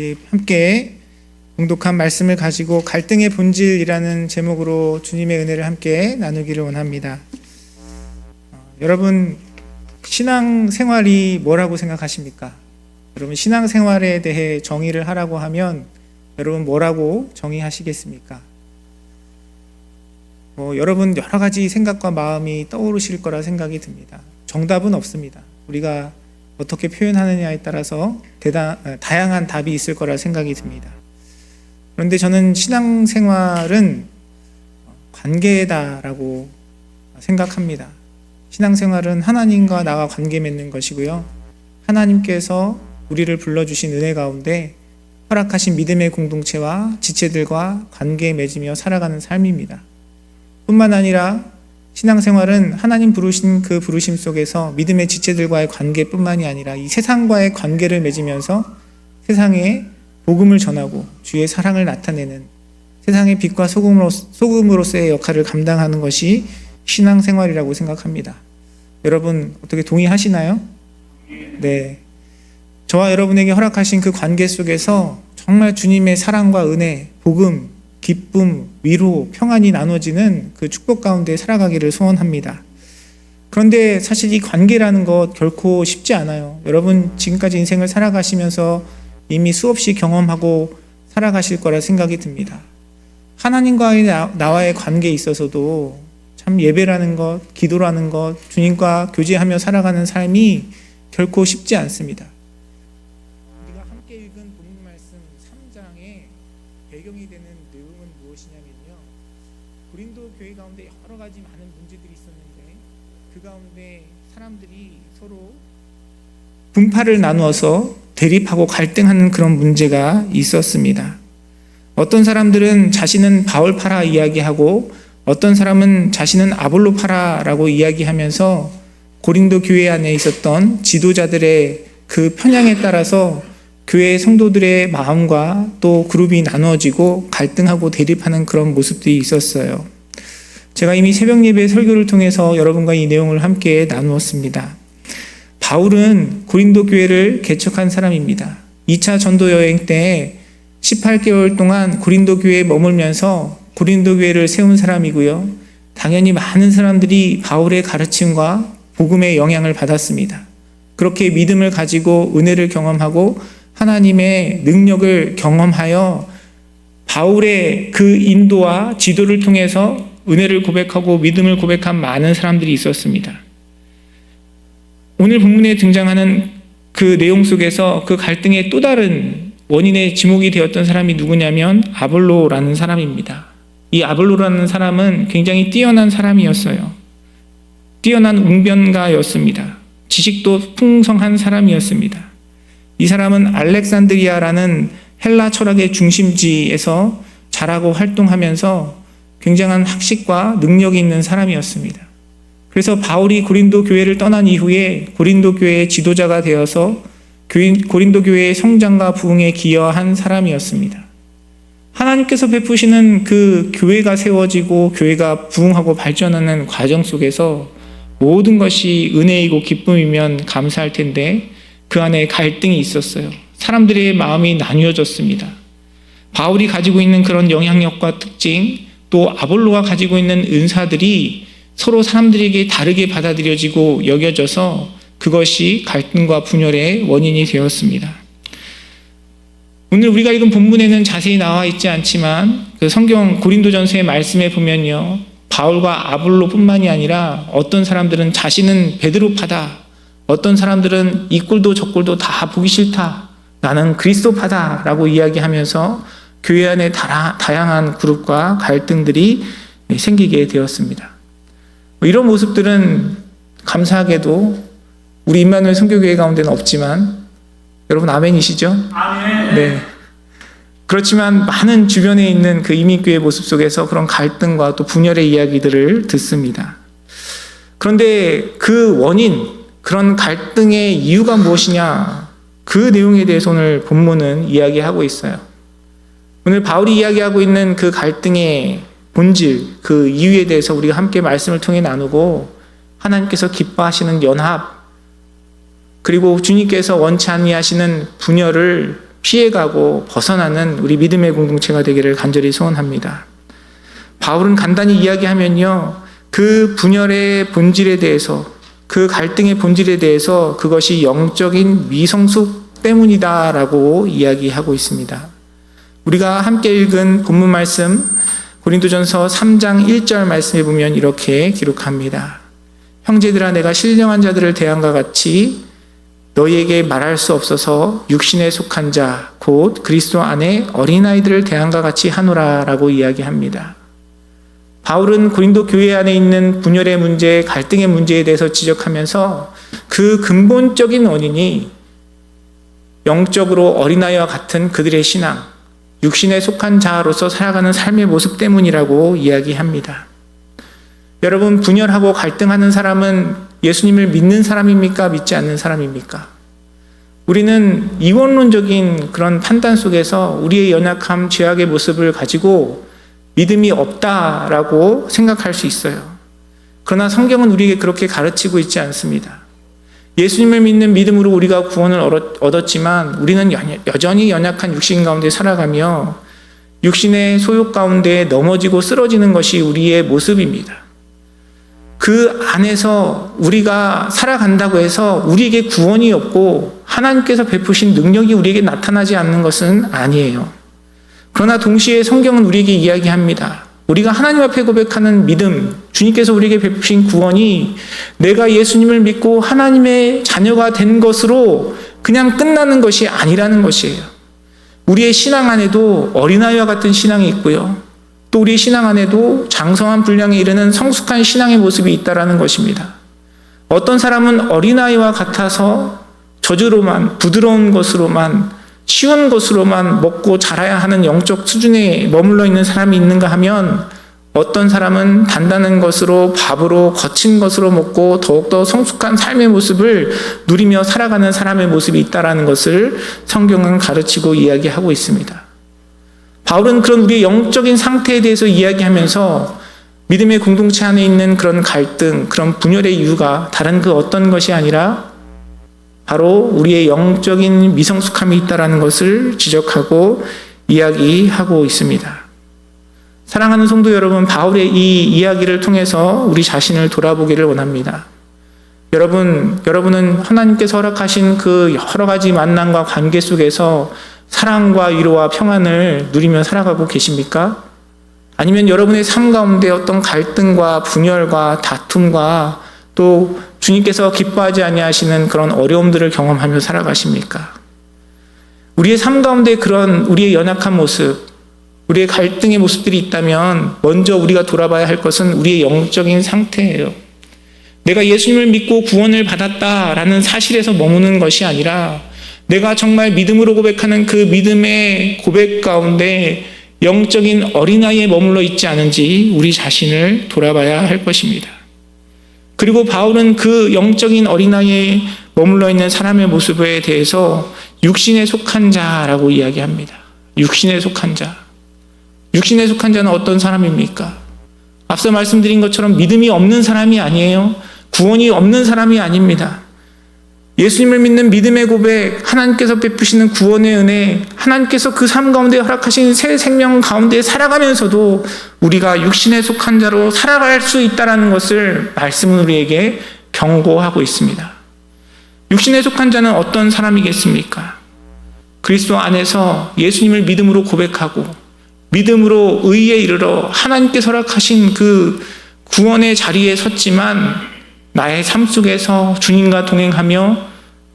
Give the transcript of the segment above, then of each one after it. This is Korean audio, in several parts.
우리 함께 봉독한 말씀을 가지고 갈등의 본질이라는 제목으로 주님의 은혜를 함께 나누기를 원합니다. 여러분, 신앙생활이 뭐라고 생각하십니까? 여러분, 신앙생활에 대해 정의를 하라고 하면 여러분 뭐라고 정의하시겠습니까? 여러분 여러 가지 생각과 마음이 떠오르실 거라 생각이 듭니다. 정답은 없습니다. 우리가 어떻게 표현하느냐에 따라서 다양한 답이 있을 거라 생각이 듭니다. 그런데 저는 신앙생활은 관계다라고 생각합니다. 신앙생활은 하나님과 나와 관계 맺는 것이고요. 하나님께서 우리를 불러주신 은혜 가운데 허락하신 믿음의 공동체와 지체들과 관계 맺으며 살아가는 삶입니다. 뿐만 아니라 신앙생활은 하나님 부르신 그 부르심 속에서 믿음의 지체들과의 관계뿐만이 아니라 이 세상과의 관계를 맺으면서 세상에 복음을 전하고 주의 사랑을 나타내는 세상의 빛과 소금으로서의 역할을 감당하는 것이 신앙생활이라고 생각합니다. 여러분 어떻게 동의하시나요? 네. 저와 여러분에게 허락하신 그 관계 속에서 정말 주님의 사랑과 은혜, 복음, 기쁨, 위로, 평안이 나눠지는 그 축복 가운데 살아가기를 소원합니다. 그런데 사실 이 관계라는 것 결코 쉽지 않아요. 여러분 지금까지 인생을 살아가시면서 이미 수없이 경험하고 살아가실 거라 생각이 듭니다. 하나님과의 나와의 관계에 있어서도 참 예배라는 것, 기도라는 것, 주님과 교제하며 살아가는 삶이 결코 쉽지 않습니다. 우리가 함께 읽은 본문 말씀 3장의 배경이 되는 내용은 무엇이냐면요, 고린도 교회 가운데 여러 가지 많은 문제들이 있었는데 그 가운데 사람들이 서로 분파를 나누어서 대립하고 갈등하는 그런 문제가 있었습니다. 어떤 사람들은 자신은 바울파라 이야기하고 어떤 사람은 자신은 아볼로파라라고 이야기하면서 고린도 교회 안에 있었던 지도자들의 그 편향에 따라서 교회 성도들의 마음과 또 그룹이 나누어지고 갈등하고 대립하는 그런 모습들이 있었어요. 제가 이미 새벽 예배 설교를 통해서 여러분과 이 내용을 함께 나누었습니다. 바울은 고린도 교회를 개척한 사람입니다. 2차 전도 여행 때 18개월 동안 고린도 교회에 머물면서 고린도 교회를 세운 사람이고요. 당연히 많은 사람들이 바울의 가르침과 복음의 영향을 받았습니다. 그렇게 믿음을 가지고 은혜를 경험하고 하나님의 능력을 경험하여 바울의 그 인도와 지도를 통해서 은혜를 고백하고 믿음을 고백한 많은 사람들이 있었습니다. 오늘 본문에 등장하는 그 내용 속에서 그 갈등의 또 다른 원인의 지목이 되었던 사람이 누구냐면 아볼로라는 사람입니다. 이 아볼로라는 사람은 굉장히 뛰어난 사람이었어요. 뛰어난 웅변가였습니다. 지식도 풍성한 사람이었습니다. 이 사람은 알렉산드리아라는 헬라 철학의 중심지에서 자라고 활동하면서 굉장한 학식과 능력이 있는 사람이었습니다. 그래서 바울이 고린도 교회를 떠난 이후에 고린도 교회의 지도자가 되어서 고린도 교회의 성장과 부흥에 기여한 사람이었습니다. 하나님께서 베푸시는 그 교회가 세워지고 교회가 부흥하고 발전하는 과정 속에서 모든 것이 은혜이고 기쁨이면 감사할 텐데 그 안에 갈등이 있었어요. 사람들의 마음이 나뉘어졌습니다. 바울이 가지고 있는 그런 영향력과 특징, 또 아볼로가 가지고 있는 은사들이 서로 사람들에게 다르게 받아들여지고 여겨져서 그것이 갈등과 분열의 원인이 되었습니다. 오늘 우리가 읽은 본문에는 자세히 나와 있지 않지만 그 성경 고린도전서의 말씀에 보면요, 바울과 아볼로뿐만이 아니라 어떤 사람들은 자신은 베드로파다, 어떤 사람들은 이 꼴도 저 꼴도 다 보기 싫다, 나는 그리스도파다 라고 이야기하면서 교회 안에 다양한 그룹과 갈등들이 생기게 되었습니다. 이런 모습들은 감사하게도 우리 임마누엘 선교교회 가운데는 없지만, 여러분 아멘이시죠? 아멘. 네. 그렇지만 많은 주변에 있는 그 이민교회 모습 속에서 그런 갈등과 또 분열의 이야기들을 듣습니다. 그런데 그 원인, 그런 갈등의 이유가 무엇이냐, 그 내용에 대해서 오늘 본문은 이야기하고 있어요. 오늘 바울이 이야기하고 있는 그 갈등의 본질, 그 이유에 대해서 우리가 함께 말씀을 통해 나누고 하나님께서 기뻐하시는 연합, 그리고 주님께서 원치 아니하시는 분열을 피해가고 벗어나는 우리 믿음의 공동체가 되기를 간절히 소원합니다. 바울은 간단히 이야기하면요, 그 분열의 본질에 대해서, 그 갈등의 본질에 대해서 그것이 영적인 미성숙 때문이다라고 이야기하고 있습니다. 우리가 함께 읽은 본문 말씀 고린도전서 3장 1절 말씀에 보면 이렇게 기록합니다. 형제들아, 내가 신령한 자들을 대함과 같이 너희에게 말할 수 없어서 육신에 속한 자 곧 그리스도 안에 어린아이들을 대함과 같이 하노라 라고 이야기합니다. 바울은 고린도 교회 안에 있는 분열의 문제, 갈등의 문제에 대해서 지적하면서 그 근본적인 원인이 영적으로 어린아이와 같은 그들의 신앙, 육신에 속한 자로서 살아가는 삶의 모습 때문이라고 이야기합니다. 여러분, 분열하고 갈등하는 사람은 예수님을 믿는 사람입니까? 믿지 않는 사람입니까? 우리는 이원론적인 그런 판단 속에서 우리의 연약함, 죄악의 모습을 가지고 믿음이 없다라고 생각할 수 있어요. 그러나 성경은 우리에게 그렇게 가르치고 있지 않습니다. 예수님을 믿는 믿음으로 우리가 구원을 얻었지만 우리는 여전히 연약한 육신 가운데 살아가며 육신의 소욕 가운데 넘어지고 쓰러지는 것이 우리의 모습입니다. 그 안에서 우리가 살아간다고 해서 우리에게 구원이 없고 하나님께서 베푸신 능력이 우리에게 나타나지 않는 것은 아니에요. 그러나 동시에 성경은 우리에게 이야기합니다. 우리가 하나님 앞에 고백하는 믿음, 주님께서 우리에게 베푸신 구원이 내가 예수님을 믿고 하나님의 자녀가 된 것으로 그냥 끝나는 것이 아니라는 것이에요. 우리의 신앙 안에도 어린아이와 같은 신앙이 있고요. 또 우리의 신앙 안에도 장성한 분량에 이르는 성숙한 신앙의 모습이 있다는 것입니다. 어떤 사람은 어린아이와 같아서 저주로만, 부드러운 것으로만, 쉬운 것으로만 먹고 자라야 하는 영적 수준에 머물러 있는 사람이 있는가 하면 어떤 사람은 단단한 것으로, 밥으로, 거친 것으로 먹고 더욱더 성숙한 삶의 모습을 누리며 살아가는 사람의 모습이 있다는 것을 성경은 가르치고 이야기하고 있습니다. 바울은 그런 우리의 영적인 상태에 대해서 이야기하면서 믿음의 공동체 안에 있는 그런 갈등, 그런 분열의 이유가 다른 그 어떤 것이 아니라 바로 우리의 영적인 미성숙함이 있다는 것을 지적하고 이야기하고 있습니다. 사랑하는 성도 여러분, 바울의 이 이야기를 통해서 우리 자신을 돌아보기를 원합니다. 여러분은 하나님께서 허락하신 그 여러 가지 만남과 관계 속에서 사랑과 위로와 평안을 누리며 살아가고 계십니까? 아니면 여러분의 삶 가운데 어떤 갈등과 분열과 다툼과 또 주님께서 기뻐하지 아니하시는 그런 어려움들을 경험하며 살아가십니까? 우리의 삶 가운데 그런 우리의 연약한 모습, 우리의 갈등의 모습들이 있다면 먼저 우리가 돌아봐야 할 것은 우리의 영적인 상태예요. 내가 예수님을 믿고 구원을 받았다라는 사실에서 머무는 것이 아니라 내가 정말 믿음으로 고백하는 그 믿음의 고백 가운데 영적인 어린아이에 머물러 있지 않은지 우리 자신을 돌아봐야 할 것입니다. 그리고 바울은 그 영적인 어린아이에 머물러 있는 사람의 모습에 대해서 육신에 속한 자라고 이야기합니다. 육신에 속한 자. 육신에 속한 자는 어떤 사람입니까? 앞서 말씀드린 것처럼 믿음이 없는 사람이 아니에요. 구원이 없는 사람이 아닙니다. 예수님을 믿는 믿음의 고백, 하나님께서 베푸시는 구원의 은혜, 하나님께서 그 삶 가운데 허락하신 새 생명 가운데 살아가면서도 우리가 육신에 속한 자로 살아갈 수 있다는 것을 말씀은 우리에게 경고하고 있습니다. 육신에 속한 자는 어떤 사람이겠습니까? 그리스도 안에서 예수님을 믿음으로 고백하고 믿음으로 의에 이르러 하나님께서 허락하신 그 구원의 자리에 섰지만 나의 삶 속에서 주님과 동행하며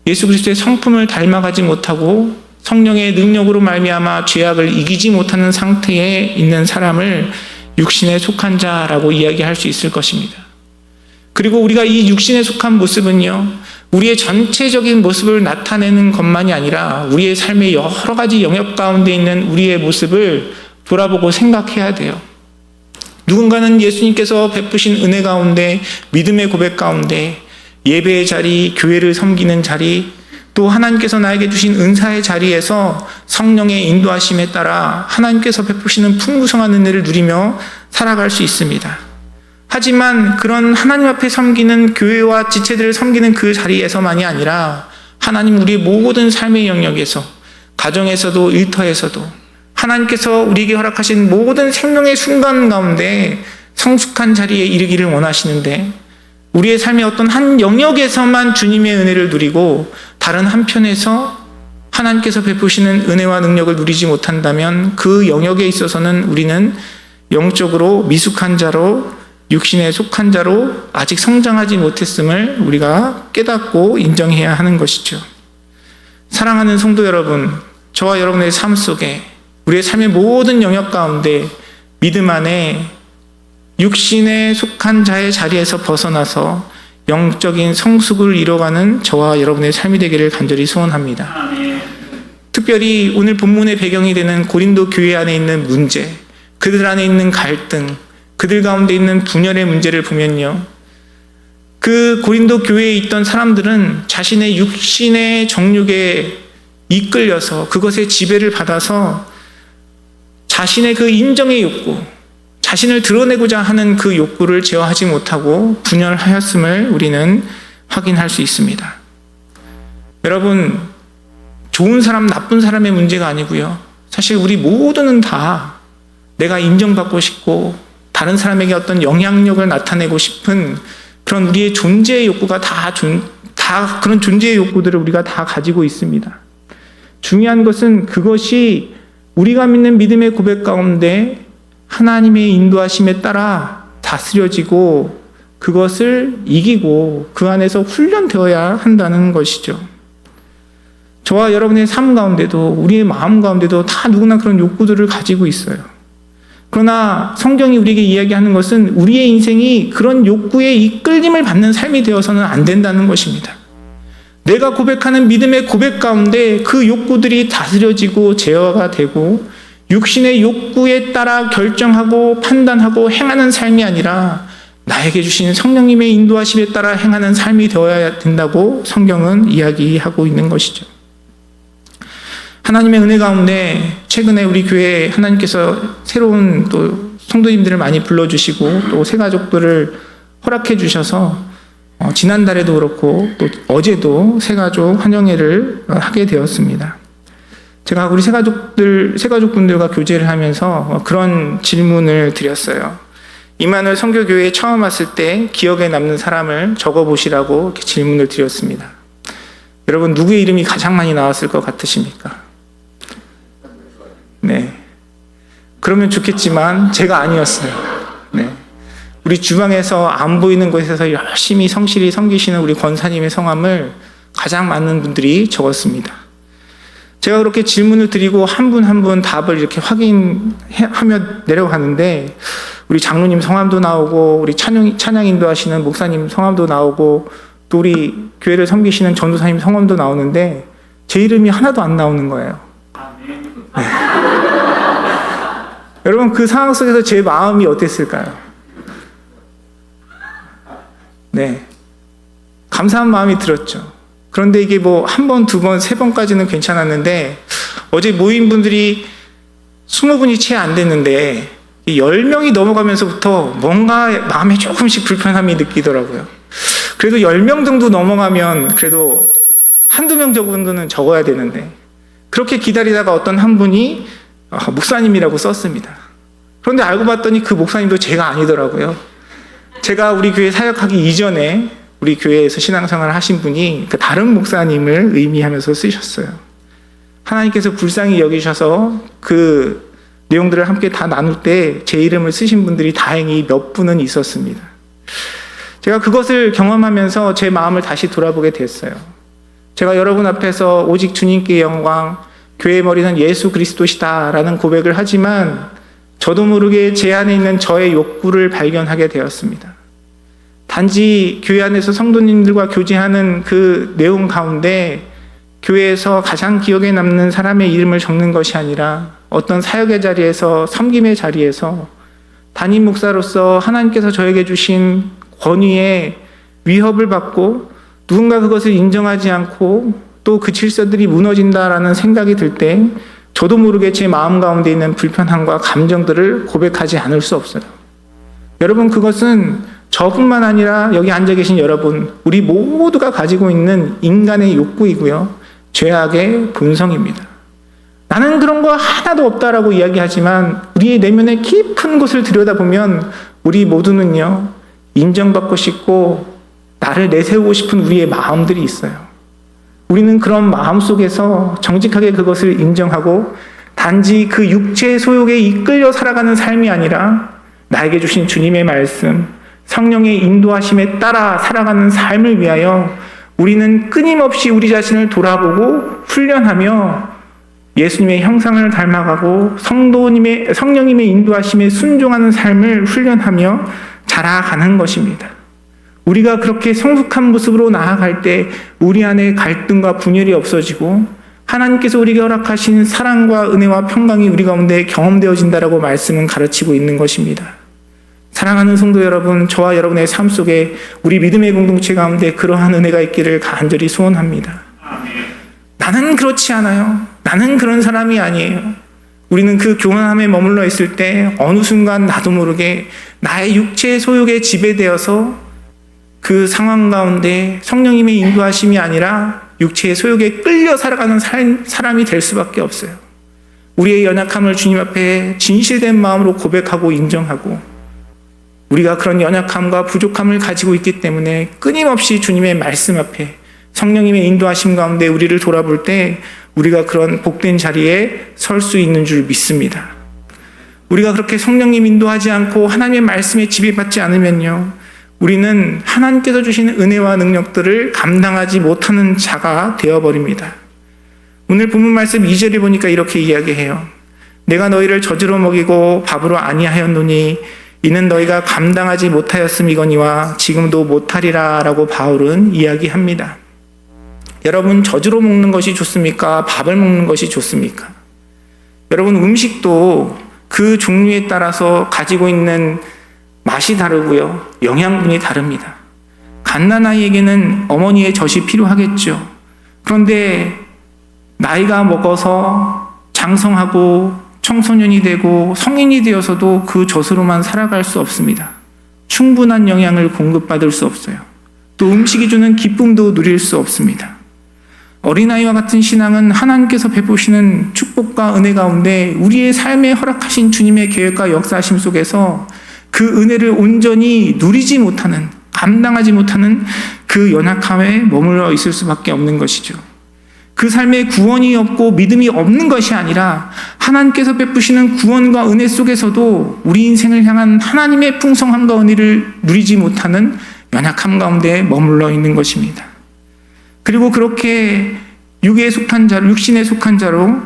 예수 그리스도의 성품을 닮아가지 못하고 성령의 능력으로 말미암아 죄악을 이기지 못하는 상태에 있는 사람을 육신에 속한 자라고 이야기할 수 있을 것입니다. 그리고 우리가 이 육신에 속한 모습은요, 우리의 전체적인 모습을 나타내는 것만이 아니라 우리의 삶의 여러 가지 영역 가운데 있는 우리의 모습을 돌아보고 생각해야 돼요. 누군가는 예수님께서 베푸신 은혜 가운데, 믿음의 고백 가운데, 예배의 자리, 교회를 섬기는 자리, 또 하나님께서 나에게 주신 은사의 자리에서 성령의 인도하심에 따라 하나님께서 베푸시는 풍부성한 은혜를 누리며 살아갈 수 있습니다. 하지만 그런 하나님 앞에 섬기는 교회와 지체들을 섬기는 그 자리에서만이 아니라 하나님 우리의 모든 삶의 영역에서 가정에서도 일터에서도 하나님께서 우리에게 허락하신 모든 생명의 순간 가운데 성숙한 자리에 이르기를 원하시는데 우리의 삶의 어떤 한 영역에서만 주님의 은혜를 누리고 다른 한편에서 하나님께서 베푸시는 은혜와 능력을 누리지 못한다면 그 영역에 있어서는 우리는 영적으로 미숙한 자로 육신에 속한 자로 아직 성장하지 못했음을 우리가 깨닫고 인정해야 하는 것이죠. 사랑하는 성도 여러분, 저와 여러분의 삶 속에 우리의 삶의 모든 영역 가운데 믿음 안에 육신에 속한 자의 자리에서 벗어나서 영적인 성숙을 이뤄가는 저와 여러분의 삶이 되기를 간절히 소원합니다. 특별히 오늘 본문의 배경이 되는 고린도 교회 안에 있는 문제, 그들 안에 있는 갈등, 그들 가운데 있는 분열의 문제를 보면요, 그 고린도 교회에 있던 사람들은 자신의 육신의 정욕에 이끌려서 그것의 지배를 받아서 자신의 그 인정의 욕구, 자신을 드러내고자 하는 그 욕구를 제어하지 못하고 분열하였음을 우리는 확인할 수 있습니다. 여러분, 좋은 사람, 나쁜 사람의 문제가 아니고요, 사실 우리 모두는 다 내가 인정받고 싶고 다른 사람에게 어떤 영향력을 나타내고 싶은 그런 우리의 존재의 욕구가 다 그런 존재의 욕구들을 우리가 다 가지고 있습니다. 중요한 것은 그것이 우리가 믿는 믿음의 고백 가운데 하나님의 인도하심에 따라 다스려지고 그것을 이기고 그 안에서 훈련되어야 한다는 것이죠. 저와 여러분의 삶 가운데도 우리의 마음 가운데도 다 누구나 그런 욕구들을 가지고 있어요. 그러나 성경이 우리에게 이야기하는 것은 우리의 인생이 그런 욕구에 이끌림을 받는 삶이 되어서는 안 된다는 것입니다. 내가 고백하는 믿음의 고백 가운데 그 욕구들이 다스려지고 제어가 되고 육신의 욕구에 따라 결정하고 판단하고 행하는 삶이 아니라 나에게 주신 성령님의 인도하심에 따라 행하는 삶이 되어야 된다고 성경은 이야기하고 있는 것이죠. 하나님의 은혜 가운데 최근에 우리 교회에 하나님께서 새로운 또 성도님들을 많이 불러주시고 또 새가족들을 허락해 주셔서 지난달에도 그렇고 또 어제도 새가족 환영회를 하게 되었습니다. 제가 우리 새가족분들과 교제를 하면서 그런 질문을 드렸어요. 이만을 선교교회에 처음 왔을 때 기억에 남는 사람을 적어보시라고 이렇게 질문을 드렸습니다. 여러분, 누구의 이름이 가장 많이 나왔을 것 같으십니까? 네. 그러면 좋겠지만 제가 아니었어요. 네. 우리 주방에서 안 보이는 곳에서 열심히 성실히 섬기시는 우리 권사님의 성함을 가장 많은 분들이 적었습니다. 제가 그렇게 질문을 드리고 한 분 한 분 답을 이렇게 확인하며 내려가는데 우리 장로님 성함도 나오고 우리 찬양 인도하시는 목사님 성함도 나오고 또 우리 교회를 섬기시는 전도사님 성함도 나오는데 제 이름이 하나도 안 나오는 거예요. 네. 여러분, 그 상황 속에서 제 마음이 어땠을까요? 네. 감사한 마음이 들었죠. 그런데 이게 뭐 한 번, 두 번, 세 번까지는 괜찮았는데 어제 모인 분들이 20분이 채 안 됐는데 10명이 넘어가면서부터 뭔가 마음에 조금씩 불편함이 느끼더라고요. 그래도 10명 정도 넘어가면 그래도 한두 명 정도는 적어야 되는데 그렇게 기다리다가 어떤 한 분이 목사님이라고 썼습니다. 그런데 알고 봤더니 그 목사님도 제가 아니더라고요. 제가 우리 교회 사역하기 이전에 우리 교회에서 신앙생활을 하신 분이 그 다른 목사님을 의미하면서 쓰셨어요. 하나님께서 불쌍히 여기셔서 그 내용들을 함께 다 나눌 때 제 이름을 쓰신 분들이 다행히 몇 분은 있었습니다. 제가 그것을 경험하면서 제 마음을 다시 돌아보게 됐어요. 제가 여러분 앞에서 오직 주님께 영광, 교회의 머리는 예수 그리스도시다 라는 고백을 하지만 저도 모르게 제 안에 있는 저의 욕구를 발견하게 되었습니다. 단지 교회 안에서 성도님들과 교제하는 그 내용 가운데 교회에서 가장 기억에 남는 사람의 이름을 적는 것이 아니라 어떤 사역의 자리에서, 섬김의 자리에서 담임 목사로서 하나님께서 저에게 주신 권위에 위협을 받고 누군가 그것을 인정하지 않고 또 그 질서들이 무너진다라는 생각이 들 때 저도 모르게 제 마음 가운데 있는 불편함과 감정들을 고백하지 않을 수 없어요. 여러분, 그것은 저뿐만 아니라 여기 앉아 계신 여러분, 우리 모두가 가지고 있는 인간의 욕구이고요, 죄악의 본성입니다. 나는 그런 거 하나도 없다라고 이야기하지만 우리의 내면의 깊은 곳을 들여다보면 우리 모두는요, 인정받고 싶고 나를 내세우고 싶은 우리의 마음들이 있어요. 우리는 그런 마음 속에서 정직하게 그것을 인정하고 단지 그 육체의 소욕에 이끌려 살아가는 삶이 아니라 나에게 주신 주님의 말씀, 성령의 인도하심에 따라 살아가는 삶을 위하여 우리는 끊임없이 우리 자신을 돌아보고 훈련하며 예수님의 형상을 닮아가고 성령님의 인도하심에 순종하는 삶을 훈련하며 자라가는 것입니다. 우리가 그렇게 성숙한 모습으로 나아갈 때 우리 안에 갈등과 분열이 없어지고 하나님께서 우리에게 허락하신 사랑과 은혜와 평강이 우리 가운데 경험되어진다라고 말씀은 가르치고 있는 것입니다. 사랑하는 성도 여러분, 저와 여러분의 삶 속에 우리 믿음의 공동체 가운데 그러한 은혜가 있기를 간절히 소원합니다. 나는 그렇지 않아요. 나는 그런 사람이 아니에요. 우리는 그 교만함에 머물러 있을 때 어느 순간 나도 모르게 나의 육체의 소욕에 지배되어서 그 상황 가운데 성령님의 인도하심이 아니라 육체의 소욕에 끌려 살아가는 사람이 될 수밖에 없어요. 우리의 연약함을 주님 앞에 진실된 마음으로 고백하고 인정하고 우리가 그런 연약함과 부족함을 가지고 있기 때문에 끊임없이 주님의 말씀 앞에 성령님의 인도하심 가운데 우리를 돌아볼 때 우리가 그런 복된 자리에 설 수 있는 줄 믿습니다. 우리가 그렇게 성령님 인도하지 않고 하나님의 말씀에 지배받지 않으면요, 우리는 하나님께서 주시는 은혜와 능력들을 감당하지 못하는 자가 되어버립니다. 오늘 본문 말씀 2절에 보니까 이렇게 이야기해요. 내가 너희를 젖으로 먹이고 밥으로 아니하였노니 이는 너희가 감당하지 못하였음이거니와 지금도 못하리라 라고 바울은 이야기합니다. 여러분, 젖으로 먹는 것이 좋습니까? 밥을 먹는 것이 좋습니까? 여러분, 음식도 그 종류에 따라서 가지고 있는 맛이 다르고요, 영양분이 다릅니다. 갓난아이에게는 어머니의 젖이 필요하겠죠. 그런데 나이가 먹어서 장성하고 청소년이 되고 성인이 되어서도 그 젖으로만 살아갈 수 없습니다. 충분한 영양을 공급받을 수 없어요. 또 음식이 주는 기쁨도 누릴 수 없습니다. 어린아이와 같은 신앙은 하나님께서 베푸시는 축복과 은혜 가운데 우리의 삶에 허락하신 주님의 계획과 역사하심 속에서 그 은혜를 온전히 누리지 못하는, 감당하지 못하는 그 연약함에 머물러 있을 수밖에 없는 것이죠. 그 삶에 구원이 없고 믿음이 없는 것이 아니라 하나님께서 베푸시는 구원과 은혜 속에서도 우리 인생을 향한 하나님의 풍성함과 은혜를 누리지 못하는 연약함 가운데 머물러 있는 것입니다. 그리고 그렇게 육신에 속한 자로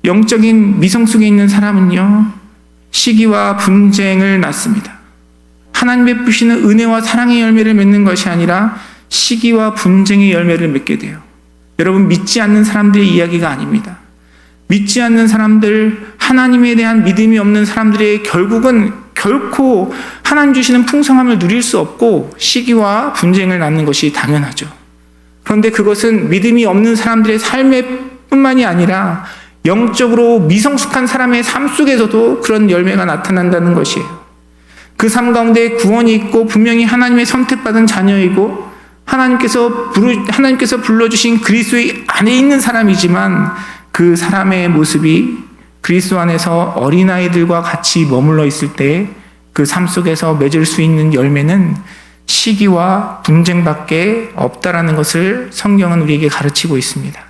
영적인 미성 속에 있는 사람은요, 시기와 분쟁을 낳습니다. 하나님 베푸시는 은혜와 사랑의 열매를 맺는 것이 아니라 시기와 분쟁의 열매를 맺게 돼요. 여러분, 믿지 않는 사람들의 이야기가 아닙니다. 믿지 않는 사람들, 하나님에 대한 믿음이 없는 사람들의 결국은 결코 하나님 주시는 풍성함을 누릴 수 없고 시기와 분쟁을 낳는 것이 당연하죠. 그런데 그것은 믿음이 없는 사람들의 삶에 뿐만이 아니라 영적으로 미성숙한 사람의 삶 속에서도 그런 열매가 나타난다는 것이에요. 그 삶 가운데 구원이 있고 분명히 하나님의 선택받은 자녀이고 하나님께서 불러주신 그리스도의 안에 있는 사람이지만 그 사람의 모습이 그리스도 안에서 어린아이들과 같이 머물러 있을 때 그 삶 속에서 맺을 수 있는 열매는 시기와 분쟁밖에 없다라는 것을 성경은 우리에게 가르치고 있습니다.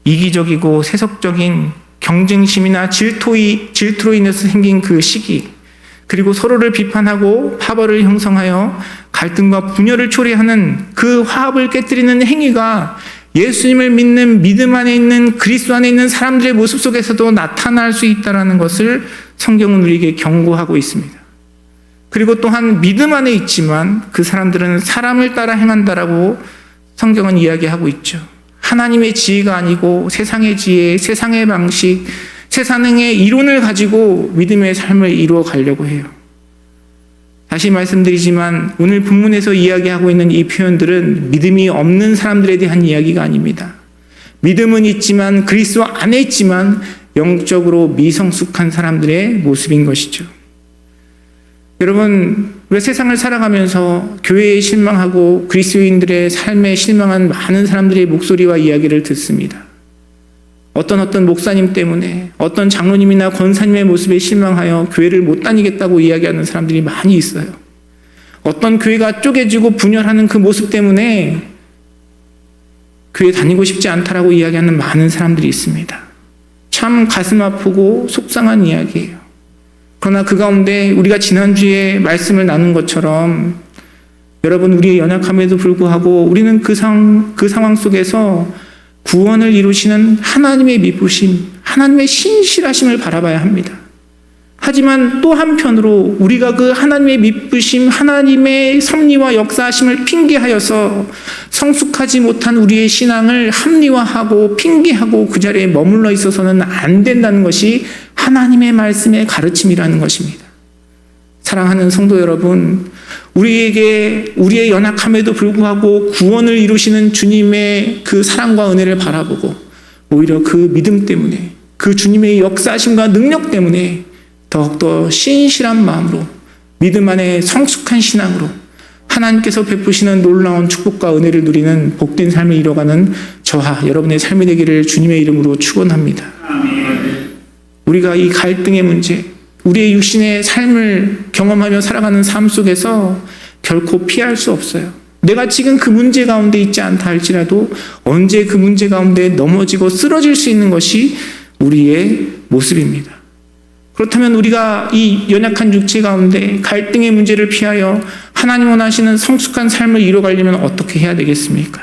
이기적이고 세속적인 경쟁심이나 질투로 인해서 생긴 그 시기, 그리고 서로를 비판하고 파벌을 형성하여 갈등과 분열을 초래하는 그 화합을 깨뜨리는 행위가 예수님을 믿는 믿음 안에 있는 그리스도 안에 있는 사람들의 모습 속에서도 나타날 수 있다는 것을 성경은 우리에게 경고하고 있습니다. 그리고 또한 믿음 안에 있지만 그 사람들은 사람을 따라 행한다라고 성경은 이야기하고 있죠. 하나님의 지혜가 아니고 세상의 지혜, 세상의 방식, 세상의 이론을 가지고 믿음의 삶을 이루어 가려고 해요. 다시 말씀드리지만 오늘 본문에서 이야기하고 있는 이 표현들은 믿음이 없는 사람들에 대한 이야기가 아닙니다. 믿음은 있지만 그리스도 안에 있지만 영적으로 미성숙한 사람들의 모습인 것이죠. 여러분, 왜 세상을 살아가면서 교회에 실망하고 그리스도인들의 삶에 실망한 많은 사람들의 목소리와 이야기를 듣습니다. 어떤 목사님 때문에, 어떤 장로님이나 권사님의 모습에 실망하여 교회를 못 다니겠다고 이야기하는 사람들이 많이 있어요. 어떤 교회가 쪼개지고 분열하는 그 모습 때문에 교회 다니고 싶지 않다라고 이야기하는 많은 사람들이 있습니다. 참 가슴 아프고 속상한 이야기예요. 그러나 그 가운데 우리가 지난주에 말씀을 나눈 것처럼 여러분, 우리의 연약함에도 불구하고 우리는 그 상황 속에서 구원을 이루시는 하나님의 미쁘심, 하나님의 신실하심을 바라봐야 합니다. 하지만 또 한편으로 우리가 그 하나님의 미쁘심, 하나님의 섭리와 역사하심을 핑계하여서 성숙하지 못한 우리의 신앙을 합리화하고 핑계하고 그 자리에 머물러 있어서는 안 된다는 것이 하나님의 말씀의 가르침이라는 것입니다. 사랑하는 성도 여러분, 우리에게 우리의 연약함에도 불구하고 구원을 이루시는 주님의 그 사랑과 은혜를 바라보고 오히려 그 믿음 때문에, 그 주님의 역사하심과 능력 때문에 더욱더 신실한 마음으로, 믿음 안에 성숙한 신앙으로 하나님께서 베푸시는 놀라운 축복과 은혜를 누리는 복된 삶을 이뤄가는 저와 여러분의 삶이 되기를 주님의 이름으로 축원합니다. 우리가 이 갈등의 문제, 우리의 육신의 삶을 경험하며 살아가는 삶 속에서 결코 피할 수 없어요. 내가 지금 그 문제 가운데 있지 않다 할지라도 언제 그 문제 가운데 넘어지고 쓰러질 수 있는 것이 우리의 모습입니다. 그렇다면 우리가 이 연약한 육체 가운데 갈등의 문제를 피하여 하나님 원하시는 성숙한 삶을 이뤄가려면 어떻게 해야 되겠습니까?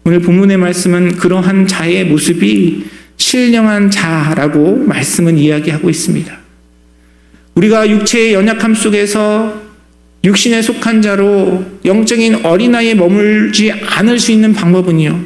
오늘 본문의 말씀은 그러한 자의 모습이 신령한 자라고 말씀은 이야기하고 있습니다. 우리가 육체의 연약함 속에서 육신에 속한 자로 영적인 어린아이에 머물지 않을 수 있는 방법은요,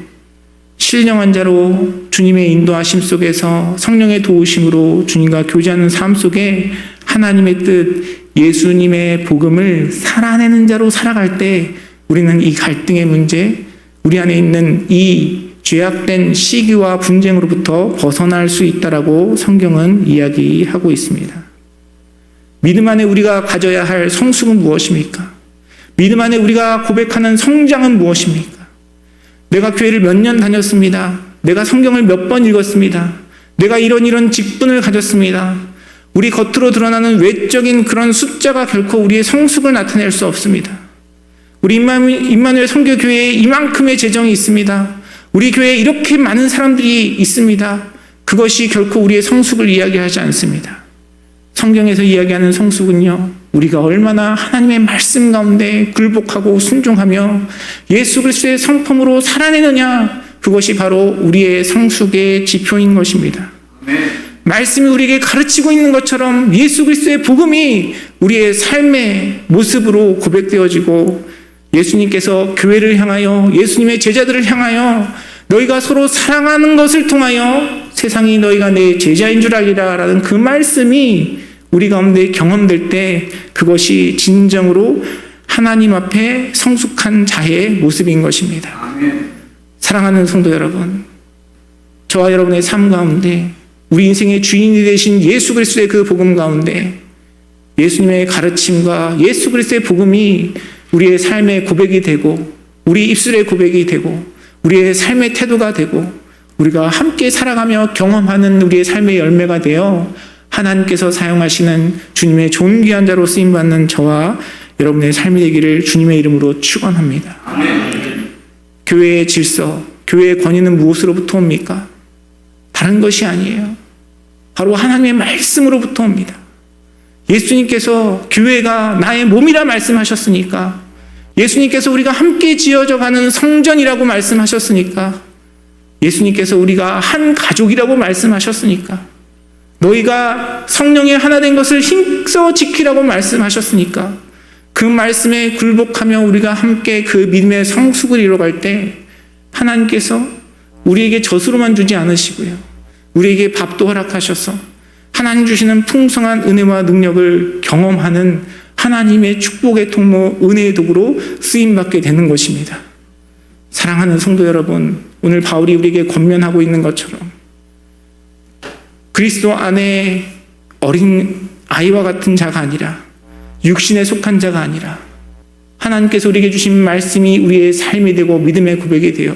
신령한 자로 주님의 인도하심 속에서 성령의 도우심으로 주님과 교제하는 삶 속에 하나님의 뜻, 예수님의 복음을 살아내는 자로 살아갈 때 우리는 이 갈등의 문제, 우리 안에 있는 이 죄악된 시기와 분쟁으로부터 벗어날 수 있다라고 성경은 이야기하고 있습니다. 믿음 안에 우리가 가져야 할 성숙은 무엇입니까? 믿음 안에 우리가 고백하는 성장은 무엇입니까? 내가 교회를 몇 년 다녔습니다. 내가 성경을 몇 번 읽었습니다. 내가 이런 직분을 가졌습니다. 우리 겉으로 드러나는 외적인 그런 숫자가 결코 우리의 성숙을 나타낼 수 없습니다. 우리 임마누엘 선교교회에 이만큼의 재정이 있습니다. 우리 교회에 이렇게 많은 사람들이 있습니다. 그것이 결코 우리의 성숙을 이야기하지 않습니다. 성경에서 이야기하는 성숙은요, 우리가 얼마나 하나님의 말씀 가운데 굴복하고 순종하며 예수 그리스도의 성품으로 살아내느냐, 그것이 바로 우리의 성숙의 지표인 것입니다. 말씀이 우리에게 가르치고 있는 것처럼 예수 그리스도의 복음이 우리의 삶의 모습으로 고백되어지고, 예수님께서 교회를 향하여, 예수님의 제자들을 향하여 너희가 서로 사랑하는 것을 통하여 세상이 너희가 내 제자인 줄 알리라 라는 그 말씀이 우리 가운데 경험될 때 그것이 진정으로 하나님 앞에 성숙한 자의 모습인 것입니다. 사랑하는 성도 여러분, 저와 여러분의 삶 가운데 우리 인생의 주인이 되신 예수 그리스도의 그 복음 가운데 예수님의 가르침과 예수 그리스도의 복음이 우리의 삶의 고백이 되고, 우리 입술의 고백이 되고, 우리의 삶의 태도가 되고, 우리가 함께 살아가며 경험하는 우리의 삶의 열매가 되어 하나님께서 사용하시는 주님의 존귀한 자로 쓰임받는 저와 여러분의 삶이 되기를 주님의 이름으로 축원합니다. 교회의 질서, 교회의 권위는 무엇으로부터 옵니까? 다른 것이 아니에요. 바로 하나님의 말씀으로부터 옵니다. 예수님께서 교회가 나의 몸이라 말씀하셨으니까, 예수님께서 우리가 함께 지어져 가는 성전이라고 말씀하셨으니까, 예수님께서 우리가 한 가족이라고 말씀하셨으니까, 너희가 성령의 하나 된 것을 힘써 지키라고 말씀하셨으니까, 그 말씀에 굴복하며 우리가 함께 그 믿음의 성숙을 이뤄갈 때 하나님께서 우리에게 젖으로만 주지 않으시고요, 우리에게 밥도 허락하셔서 하나님 주시는 풍성한 은혜와 능력을 경험하는 하나님의 축복의 통로, 은혜의 도구로 쓰임받게 되는 것입니다. 사랑하는 성도 여러분, 오늘 바울이 우리에게 권면하고 있는 것처럼 그리스도 안에 어린 아이와 같은 자가 아니라, 육신에 속한 자가 아니라, 하나님께서 우리에게 주신 말씀이 우리의 삶이 되고 믿음의 고백이 되어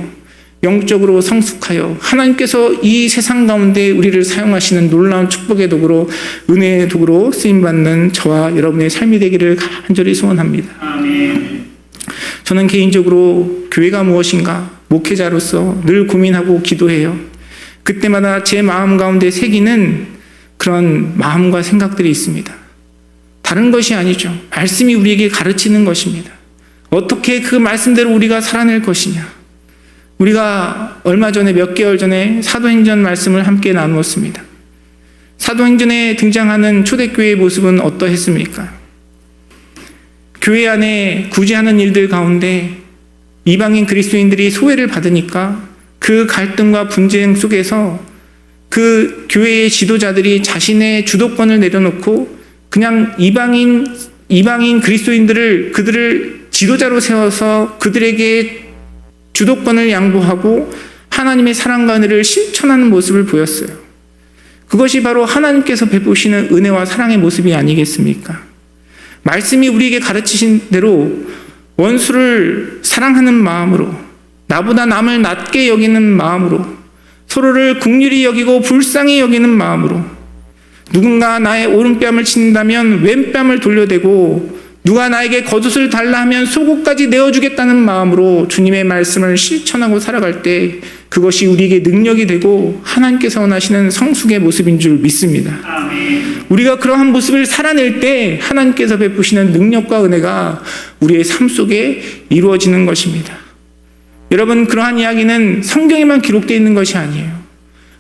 영적으로 성숙하여 하나님께서 이 세상 가운데 우리를 사용하시는 놀라운 축복의 도구로, 은혜의 도구로 쓰임받는 저와 여러분의 삶이 되기를 간절히 소원합니다. 아멘. 저는 개인적으로 교회가 무엇인가 목회자로서 늘 고민하고 기도해요. 그때마다 제 마음 가운데 새기는 그런 마음과 생각들이 있습니다. 다른 것이 아니죠. 말씀이 우리에게 가르치는 것입니다. 어떻게 그 말씀대로 우리가 살아낼 것이냐. 우리가 얼마 전에, 몇 개월 전에 사도행전 말씀을 함께 나누었습니다. 사도행전에 등장하는 초대교회의 모습은 어떠했습니까? 교회 안에 구제하는 일들 가운데 이방인 그리스도인들이 소외를 받으니까 그 갈등과 분쟁 속에서 그 교회의 지도자들이 자신의 주도권을 내려놓고 그냥 이방인 그리스도인들을, 그들을 지도자로 세워서 그들에게 주도권을 양보하고 하나님의 사랑과 은혜를 실천하는 모습을 보였어요. 그것이 바로 하나님께서 베푸시는 은혜와 사랑의 모습이 아니겠습니까? 말씀이 우리에게 가르치신 대로 원수를 사랑하는 마음으로, 나보다 남을 낮게 여기는 마음으로, 서로를 긍휼히 여기고 불쌍히 여기는 마음으로, 누군가 나의 오른뺨을 친다면 왼뺨을 돌려대고, 누가 나에게 겉옷을 달라 하면 속옷까지 내어주겠다는 마음으로 주님의 말씀을 실천하고 살아갈 때 그것이 우리에게 능력이 되고 하나님께서 원하시는 성숙의 모습인 줄 믿습니다. 아멘. 우리가 그러한 모습을 살아낼 때 하나님께서 베푸시는 능력과 은혜가 우리의 삶 속에 이루어지는 것입니다. 여러분, 그러한 이야기는 성경에만 기록되어 있는 것이 아니에요.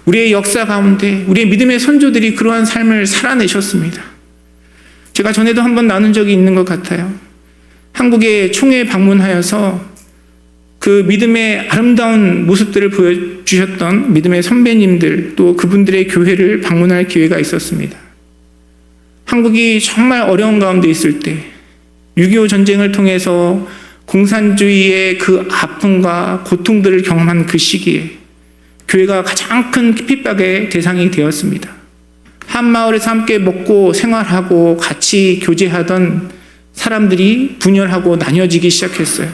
우리의 역사 가운데 우리의 믿음의 선조들이 그러한 삶을 살아내셨습니다. 제가 전에도 한번 나눈 적이 있는 것 같아요. 한국에 총회 방문하여서 그 믿음의 아름다운 모습들을 보여주셨던 믿음의 선배님들, 또 그분들의 교회를 방문할 기회가 있었습니다. 한국이 정말 어려운 가운데 있을 때, 6.25 전쟁을 통해서 공산주의의 그 아픔과 고통들을 경험한 그 시기에 교회가 가장 큰 핍박의 대상이 되었습니다. 한 마을에서 함께 먹고 생활하고 같이 교제하던 사람들이 분열하고 나뉘어지기 시작했어요.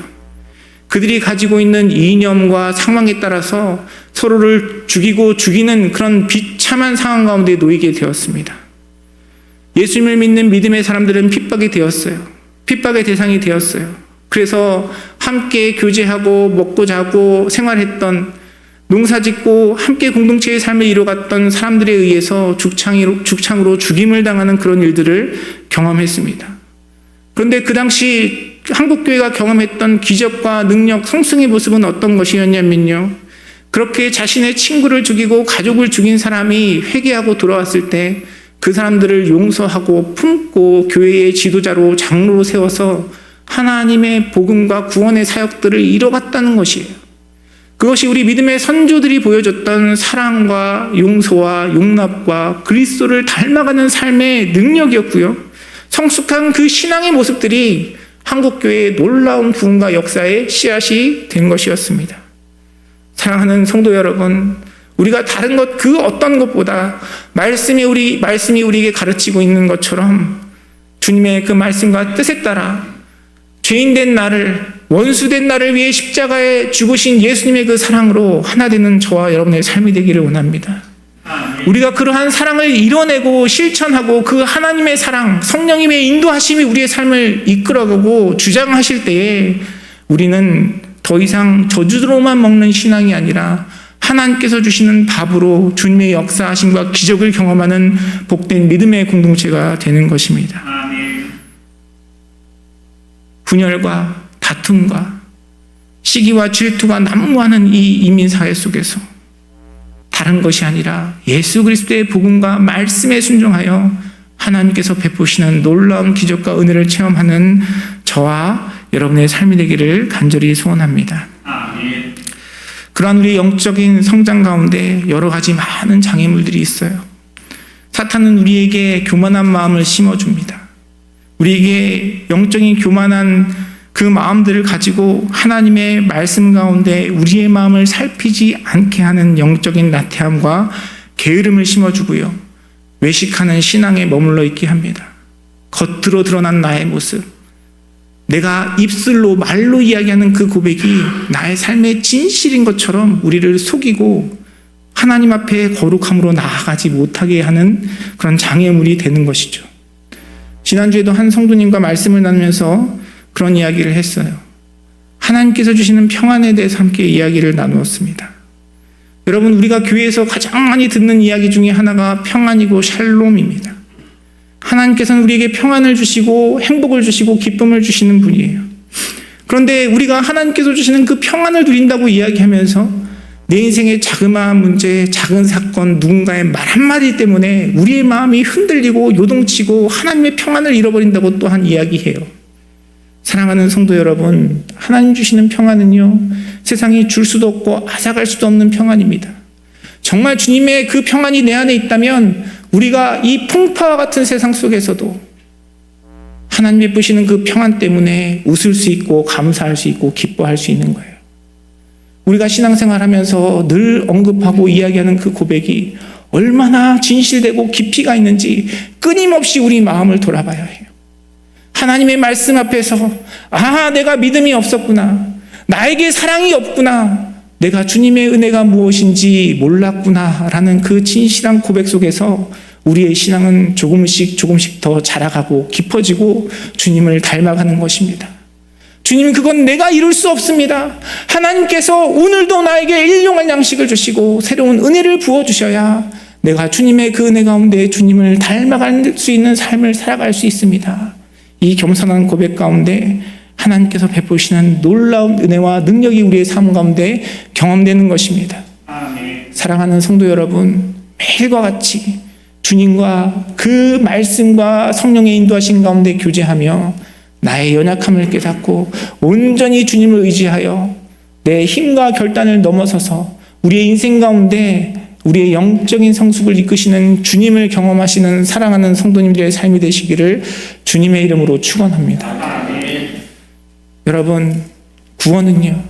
그들이 가지고 있는 이념과 상황에 따라서 서로를 죽이고 죽이는 그런 비참한 상황 가운데 놓이게 되었습니다. 예수님을 믿는 믿음의 사람들은 핍박이 되었어요. 핍박의 대상이 되었어요. 그래서 함께 교제하고 먹고 자고 생활했던, 농사짓고 함께 공동체의 삶을 이뤄갔던 사람들에 의해서 죽창으로 죽임을 당하는 그런 일들을 경험했습니다. 그런데 그 당시 한국교회가 경험했던 기적과 능력, 성승의 모습은 어떤 것이었냐면요, 그렇게 자신의 친구를 죽이고 가족을 죽인 사람이 회개하고 돌아왔을 때 그 사람들을 용서하고 품고 교회의 지도자로, 장로로 세워서 하나님의 복음과 구원의 사역들을 이뤄갔다는 것이에요. 그것이 우리 믿음의 선조들이 보여줬던 사랑과 용서와 용납과 그리스도를 닮아가는 삶의 능력이었고요. 성숙한 그 신앙의 모습들이 한국교회의 놀라운 부흥과 역사의 씨앗이 된 것이었습니다. 사랑하는 성도 여러분, 우리가 다른 것 그 어떤 것보다 말씀이 우리에게 가르치고 있는 것처럼 주님의 그 말씀과 뜻에 따라 죄인된 나를, 원수된 나를 위해 십자가에 죽으신 예수님의 그 사랑으로 하나 되는 저와 여러분의 삶이 되기를 원합니다. 우리가 그러한 사랑을 이뤄내고 실천하고 그 하나님의 사랑, 성령님의 인도하심이 우리의 삶을 이끌어가고 주장하실 때에 우리는 더 이상 저주로만 먹는 신앙이 아니라 하나님께서 주시는 밥으로 주님의 역사하심과 기적을 경험하는 복된 믿음의 공동체가 되는 것입니다. 분열과 다툼과 시기와 질투가 난무하는 이 이민사회 속에서 다른 것이 아니라 예수 그리스도의 복음과 말씀에 순종하여 하나님께서 베푸시는 놀라운 기적과 은혜를 체험하는 저와 여러분의 삶이 되기를 간절히 소원합니다. 아멘. 그러한 우리 영적인 성장 가운데 여러 가지 많은 장애물들이 있어요. 사탄은 우리에게 교만한 마음을 심어줍니다. 우리에게 영적인 교만한 그 마음들을 가지고 하나님의 말씀 가운데 우리의 마음을 살피지 않게 하는 영적인 나태함과 게으름을 심어주고요. 외식하는 신앙에 머물러 있게 합니다. 겉으로 드러난 나의 모습, 내가 입술로 말로 이야기하는 그 고백이 나의 삶의 진실인 것처럼 우리를 속이고 하나님 앞에 거룩함으로 나아가지 못하게 하는 그런 장애물이 되는 것이죠. 지난주에도 한 성도님과 말씀을 나누면서 그런 이야기를 했어요. 하나님께서 주시는 평안에 대해서 함께 이야기를 나누었습니다. 여러분, 우리가 교회에서 가장 많이 듣는 이야기 중에 하나가 평안이고 샬롬입니다. 하나님께서는 우리에게 평안을 주시고 행복을 주시고 기쁨을 주시는 분이에요. 그런데 우리가 하나님께서 주시는 그 평안을 누린다고 이야기하면서 내 인생의 자그마한 문제, 작은 사건, 누군가의 말 한마디 때문에 우리의 마음이 흔들리고 요동치고 하나님의 평안을 잃어버린다고 또한 이야기해요. 사랑하는 성도 여러분, 하나님 주시는 평안은요, 세상이 줄 수도 없고 앗아갈 수도 없는 평안입니다. 정말 주님의 그 평안이 내 안에 있다면 우리가 이 풍파와 같은 세상 속에서도 하나님 베푸시는 그 평안 때문에 웃을 수 있고 감사할 수 있고 기뻐할 수 있는 거예요. 우리가 신앙생활하면서 늘 언급하고 이야기하는 그 고백이 얼마나 진실되고 깊이가 있는지 끊임없이 우리 마음을 돌아봐야 해요. 하나님의 말씀 앞에서 내가 믿음이 없었구나, 나에게 사랑이 없구나, 내가 주님의 은혜가 무엇인지 몰랐구나 라는 그 진실한 고백 속에서 우리의 신앙은 조금씩 더 자라가고 깊어지고 주님을 닮아가는 것입니다. 주님, 그건 내가 이룰 수 없습니다. 하나님께서 오늘도 나에게 일용할 양식을 주시고 새로운 은혜를 부어주셔야 내가 주님의 그 은혜 가운데 주님을 닮아갈 수 있는 삶을 살아갈 수 있습니다. 이 겸손한 고백 가운데 하나님께서 베푸시는 놀라운 은혜와 능력이 우리의 삶 가운데 경험되는 것입니다. 아멘. 사랑하는 성도 여러분, 매일과 같이 주님과 그 말씀과 성령의 인도하신 가운데 교제하며 나의 연약함을 깨닫고 온전히 주님을 의지하여 내 힘과 결단을 넘어서서 우리의 인생 가운데 우리의 영적인 성숙을 이끄시는 주님을 경험하시는 사랑하는 성도님들의 삶이 되시기를 주님의 이름으로 축원합니다. 아멘. 여러분, 구원은요,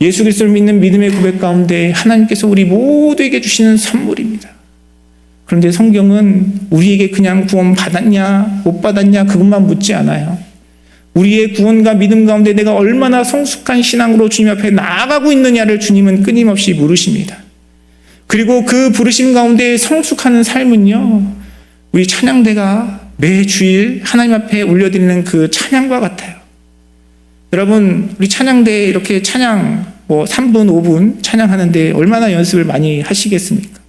예수 그리스도를 믿는 믿음의 고백 가운데 하나님께서 우리 모두에게 주시는 선물입니다. 그런데 성경은 우리에게 그냥 구원 받았냐 못 받았냐 그것만 묻지 않아요. 우리의 구원과 믿음 가운데 내가 얼마나 성숙한 신앙으로 주님 앞에 나아가고 있느냐를 주님은 끊임없이 물으십니다. 그리고 그 부르심 가운데 성숙하는 삶은요, 우리 찬양대가 매 주일 하나님 앞에 올려드리는 그 찬양과 같아요. 여러분, 우리 찬양대에 이렇게 찬양 3분, 5분 찬양하는데 얼마나 연습을 많이 하시겠습니까?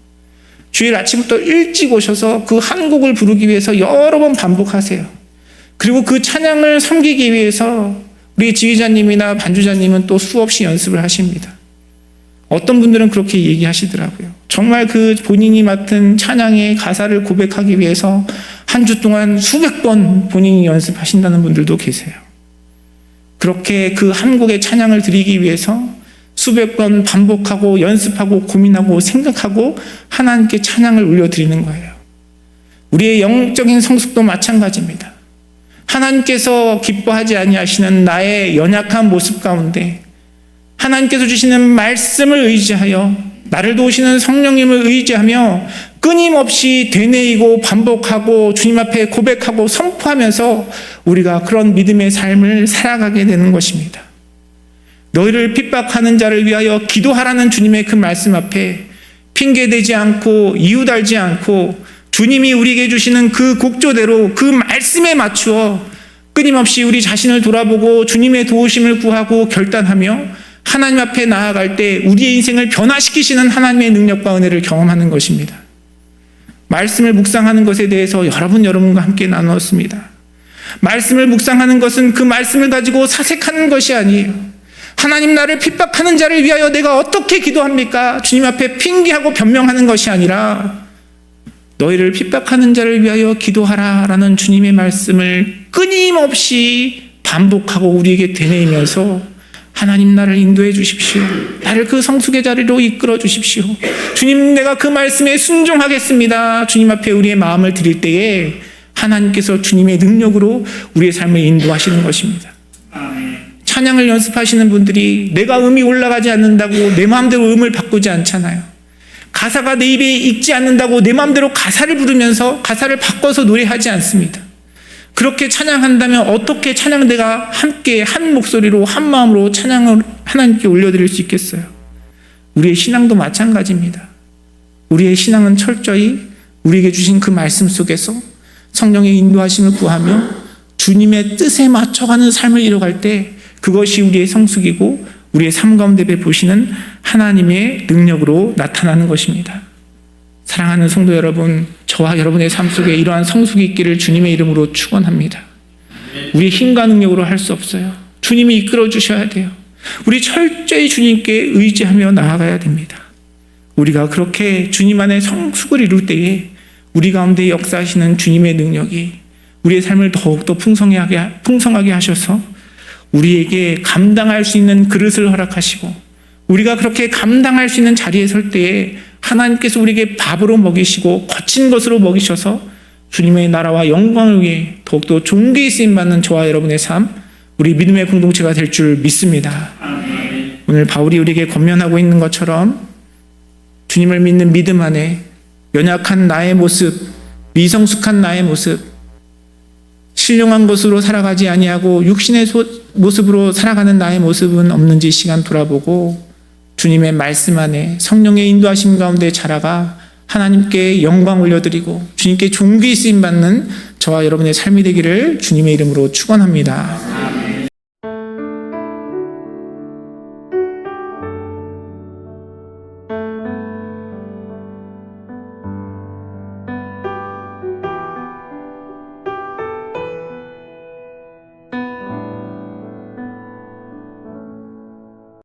주일 아침부터 일찍 오셔서 그 한 곡을 부르기 위해서 여러 번 반복하세요. 그리고 그 찬양을 섬기기 위해서 우리 지휘자님이나 반주자님은 또 수없이 연습을 하십니다. 어떤 분들은 그렇게 얘기하시더라고요. 정말 그 본인이 맡은 찬양의 가사를 고백하기 위해서 한 주 동안 수백 번 본인이 연습하신다는 분들도 계세요. 그렇게 그 한 곡의 찬양을 드리기 위해서 수백 번 반복하고 연습하고 고민하고 생각하고 하나님께 찬양을 올려드리는 거예요. 우리의 영적인 성숙도 마찬가지입니다. 하나님께서 기뻐하지 아니하시는 나의 연약한 모습 가운데 하나님께서 주시는 말씀을 의지하여 나를 도우시는 성령님을 의지하며 끊임없이 되뇌이고 반복하고 주님 앞에 고백하고 선포하면서 우리가 그런 믿음의 삶을 살아가게 되는 것입니다. 너희를 핍박하는 자를 위하여 기도하라는 주님의 그 말씀 앞에 핑계대지 않고 이유 달지 않고 주님이 우리에게 주시는 그 곡조대로 그 말씀에 맞추어 끊임없이 우리 자신을 돌아보고 주님의 도우심을 구하고 결단하며 하나님 앞에 나아갈 때 우리의 인생을 변화시키시는 하나님의 능력과 은혜를 경험하는 것입니다. 말씀을 묵상하는 것에 대해서 여러분과 함께 나누었습니다. 말씀을 묵상하는 것은 그 말씀을 가지고 사색하는 것이 아니에요. 하나님, 나를 핍박하는 자를 위하여 내가 어떻게 기도합니까? 주님 앞에 핑계하고 변명하는 것이 아니라 너희를 핍박하는 자를 위하여 기도하라 라는 주님의 말씀을 끊임없이 반복하고 우리에게 되뇌이면서 하나님, 나를 인도해 주십시오. 나를 그 성숙의 자리로 이끌어 주십시오. 주님, 내가 그 말씀에 순종하겠습니다. 주님 앞에 우리의 마음을 드릴 때에 하나님께서 주님의 능력으로 우리의 삶을 인도하시는 것입니다. 아멘. 찬양을 연습하시는 분들이 내가 음이 올라가지 않는다고 내 마음대로 음을 바꾸지 않잖아요. 가사가 내 입에 익지 않는다고 내 마음대로 가사를 부르면서 가사를 바꿔서 노래하지 않습니다. 그렇게 찬양한다면 어떻게 찬양대가 함께 한 목소리로 한 마음으로 찬양을 하나님께 올려드릴 수 있겠어요? 우리의 신앙도 마찬가지입니다. 우리의 신앙은 철저히 우리에게 주신 그 말씀 속에서 성령의 인도하심을 구하며 주님의 뜻에 맞춰가는 삶을 이뤄갈 때 그것이 우리의 성숙이고 우리의 삶 가운데 베푸시는 하나님의 능력으로 나타나는 것입니다. 사랑하는 성도 여러분, 저와 여러분의 삶 속에 이러한 성숙이 있기를 주님의 이름으로 축원합니다. 우리의 힘과 능력으로 할 수 없어요. 주님이 이끌어 주셔야 돼요. 우리 철저히 주님께 의지하며 나아가야 됩니다. 우리가 그렇게 주님 안에 성숙을 이룰 때에 우리 가운데 역사하시는 주님의 능력이 우리의 삶을 더욱더 풍성하게 하셔서 우리에게 감당할 수 있는 그릇을 허락하시고 우리가 그렇게 감당할 수 있는 자리에 설 때에 하나님께서 우리에게 밥으로 먹이시고 거친 것으로 먹이셔서 주님의 나라와 영광을 위해 더욱더 존귀히 쓰임받는 저와 여러분의 삶, 우리 믿음의 공동체가 될 줄 믿습니다. 오늘 바울이 우리에게 권면하고 있는 것처럼 주님을 믿는 믿음 안에 연약한 나의 모습, 미성숙한 나의 모습, 신령한 것으로 살아가지 아니하고 육신의 모습으로 살아가는 나의 모습은 없는지 시간 돌아보고 주님의 말씀 안에 성령의 인도하심 가운데 자라가 하나님께 영광 올려드리고 주님께 존귀 쓰임 받는 저와 여러분의 삶이 되기를 주님의 이름으로 축원합니다.